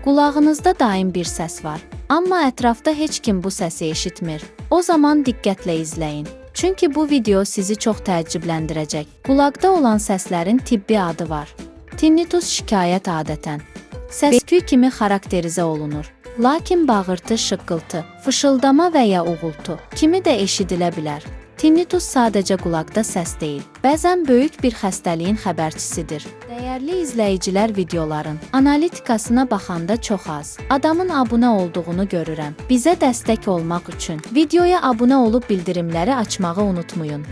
Qulağınızda daim bir səs var, amma ətrafda heç kim bu səsi eşitmir. O zaman diqqətlə izləyin. Çünki bu video sizi çox təəccübləndirəcək. Qulaqda olan səslərin tibbi adı var. Tinnitus şikayət adətən səs-küy kimi xarakterizə olunur. Lakin bağırtı, şıqqıltı, fışıldama və ya uğultu kimi də eşidilə bilər. Tinnitus sadəcə qulaqda səs deyil, bəzən böyük bir xəstəliyin xəbərçisidir. Dəyərli izləyicilər, videoların analitikasına baxanda çox az adamın abunə olduğunu görürəm. Bizə dəstək olmaq üçün videoya abunə olub bildirimləri açmağı unutmayın.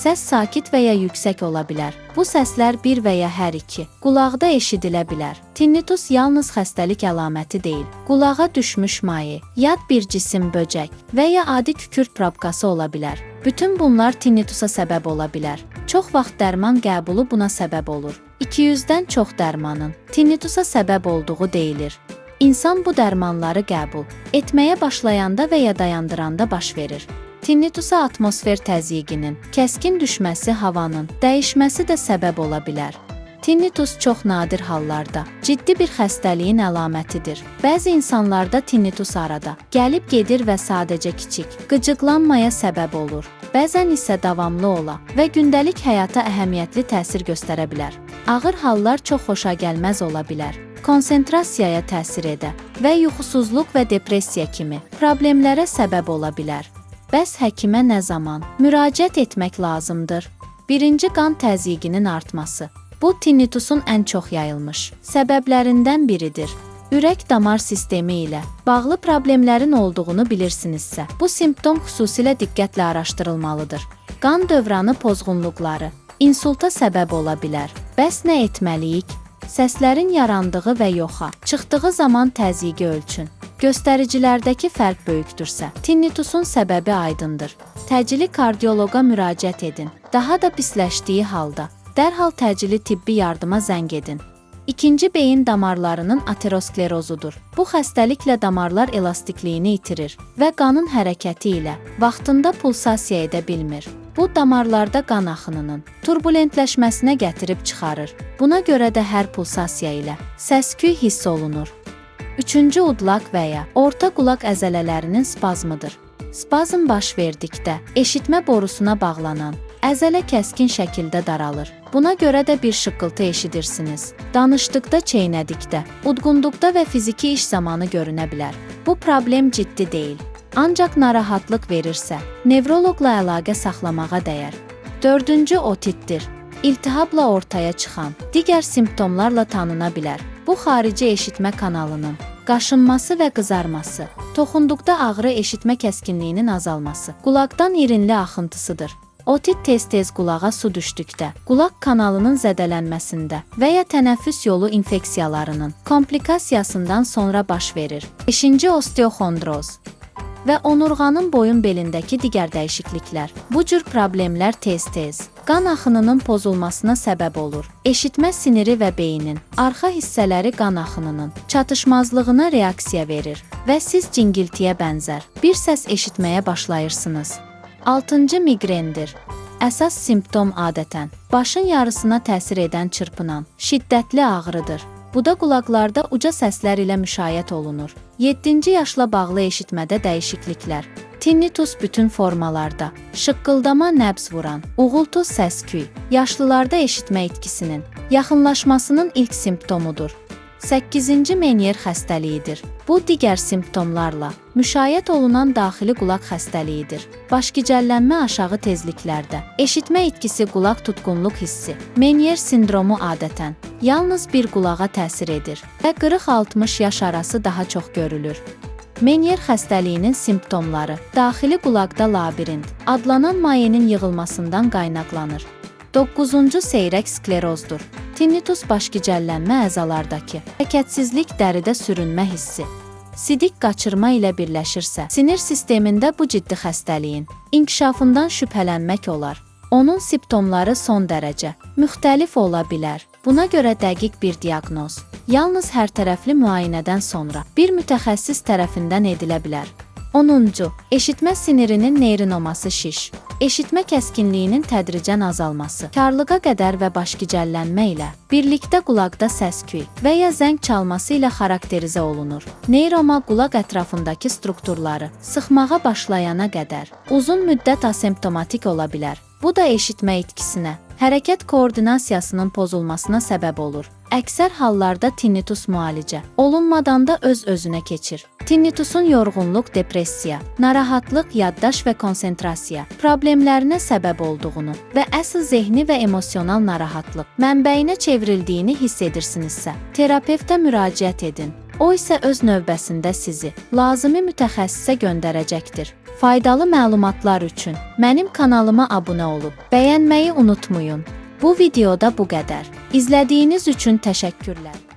Səs sakit və ya yüksək ola bilər. Bu səslər bir və ya hər iki qulaqda eşidilə bilər. Tinnitus yalnız xəstəlik əlaməti deyil. Qulağa düşmüş maye, yad bir cisim, böcək və ya adi kükürt probkası ola bilər. Bütün bunlar tinnitusa səbəb ola bilər. Çox vaxt dərman qəbulu buna səbəb olur. 200-dən çox dərmanın tinnitusa səbəb olduğu deyilir. İnsan bu dərmanları qəbul etməyə başlayanda və ya dayandıranda baş verir. Tinnitusa atmosfer təzyiqinin, kəskin düşməsi, havanın dəyişməsi də səbəb ola bilər. Tinnitus çox nadir hallarda ciddi bir xəstəliyin əlamətidir. Bəzi insanlarda tinnitus arada gəlib gedir və sadəcə kiçik qıcıqlanmaya səbəb olur. Bəzən isə davamlı ola və gündəlik həyata əhəmiyyətli təsir göstərə bilər. Ağır hallar çox xoşagəlməz ola bilər. Konsentrasiyaya təsir edə və yuxusuzluq və depressiya kimi problemlərə səbəb ola bilər. Bəs həkimə nə zaman müraciət etmək lazımdır? Birinci, qan təzyiqinin artması. Bu, tinnitusun ən çox yayılmış səbəblərindən biridir. Ürək-damar sistemi ilə bağlı problemlərin olduğunu bilirsinizsə, bu simptom xüsusilə diqqətlə araşdırılmalıdır. Qan dövranı pozğunluqları insulta səbəb ola bilər. Bəs nə etməliyik? Səslərin yarandığı və yoxa çıxdığı zaman təzyiqi ölçün. Göstəricilərdəki fərq böyükdürsə, tinnitusun səbəbi aydındır. Təcili kardioloqa müraciət edin. Daha da pisləşdiyi halda dərhal təcili tibbi yardıma zəng edin. İkinci, beyin damarlarının aterosklerozudur. Bu xəstəliklə damarlar elastikliyini itirir və qanın hərəkəti ilə vaxtında pulsasiya edə bilmir. Bu, damarlarda qan axınının turbulentləşməsinə gətirib çıxarır. Buna görə də hər pulsasiya ilə səs-küy hiss olunur. Üçüncü, udlaq və ya orta qulaq əzələlərinin spazmıdır. Spazm baş verdikdə eşitmə borusuna bağlanan əzələ kəskin şəkildə daralır. Buna görə də bir şıqqıltı eşidirsiniz. Danışdıqda, çeynədikdə, udğunduqda və fiziki iş zamanı görünə bilər. Bu problem ciddi deyil. Ancaq narahatlıq verirsə, nevroloqla əlaqə saxlamağa dəyər. Dördüncü, otitdir. İltihabla ortaya çıxan digər simptomlarla tanına bilər. Bu, xarici eşitmə kanalının qaşınması və qızarması, toxunduqda ağrı, eşitmə kəskinliyinin azalması, qulaqdan irinli axıntısıdır. Otit tez-tez qulağa su düşdükdə, qulaq kanalının zədələnməsində və ya tənəffüs yolu infeksiyalarının komplikasiyasından sonra baş verir. 5-ci, osteoxondroz və onurğanın boyun belindəki digər dəyişikliklər. Bu cür problemlər tez-tez qan axınının pozulmasına səbəb olur. Eşitmə siniri və beynin arxa hissələri qan axınının çatışmazlığına reaksiya verir və siz cingiltiyə bənzər bir səs eşitməyə başlayırsınız. 6-cı, miqrendir. Əsas simptom adətən başın yarısına təsir edən çırpınan, şiddətli ağrıdır. Bu da qulaqlarda uca səslər ilə müşayiət olunur. 7-ci, yaşla bağlı eşitmədə dəyişikliklər. Tinnitus bütün formalarda, şıqqıldama, nəbz vuran, uğultu, səs-küy, yaşlılarda eşitmə itkisinin yaxınlaşmasının ilk simptomudur. 8-ci, Menier xəstəliyidir. Bu, digər simptomlarla müşayiət olunan daxili qulaq xəstəliyidir. Başgicəllənmə aşağı tezliklərdə, eşitmə itkisi, qulaq tutqunluq hissi. Menier sindromu adətən yalnız bir qulağa təsir edir və 40-60 yaş arası daha çox görülür. Menier xəstəliyinin simptomları daxili qulaqda labirint adlanan mayenin yığılmasından qaynaqlanır. 9-cu, seyrək sklerozdur. Tinnitus başgicəllənmə əzalardakı hərəkətsizlik, dəridə sürünmə hissi, sidik qaçırma ilə birləşirsə, sinir sistemində bu ciddi xəstəliyin inkişafından şübhələnmək olar. Onun simptomları son dərəcə müxtəlif ola bilər. Buna görə dəqiq bir diaqnoz yalnız hərtərəfli müayinədən sonra bir mütəxəssis tərəfindən edilə bilər. 10-cu. Eşitmə sinirinin neyrinoması şiş. Eşitmə kəskinliyinin tədricən azalması, karlığa qədər və başgicəllənmə ilə, birlikdə qulaqda səs-küy və ya zəng çalması ilə xarakterizə olunur. Neyroma qulaq ətrafındakı strukturları sıxmağa başlayana qədər uzun müddət asemptomatik ola bilər. Bu da eşitmə itkisinə, hərəkət koordinasiyasının pozulmasına səbəb olur. Əksər hallarda tinnitus müalicə olunmadan da öz-özünə keçir. Tinnitusun yorğunluq, depressiya, narahatlıq, yaddaş və konsentrasiya problemlərinə səbəb olduğunu və əsl zehni və emosional narahatlıq mənbəyinə çevrildiyini hiss edirsinizsə, terapevtə müraciət edin. O isə öz növbəsində sizi lazımi mütəxəssisə göndərəcəkdir. Faydalı məlumatlar üçün mənim kanalıma abunə olub, bəyənməyi unutmayın. Bu videoda bu qədər. İzlədiyiniz üçün təşəkkürlər.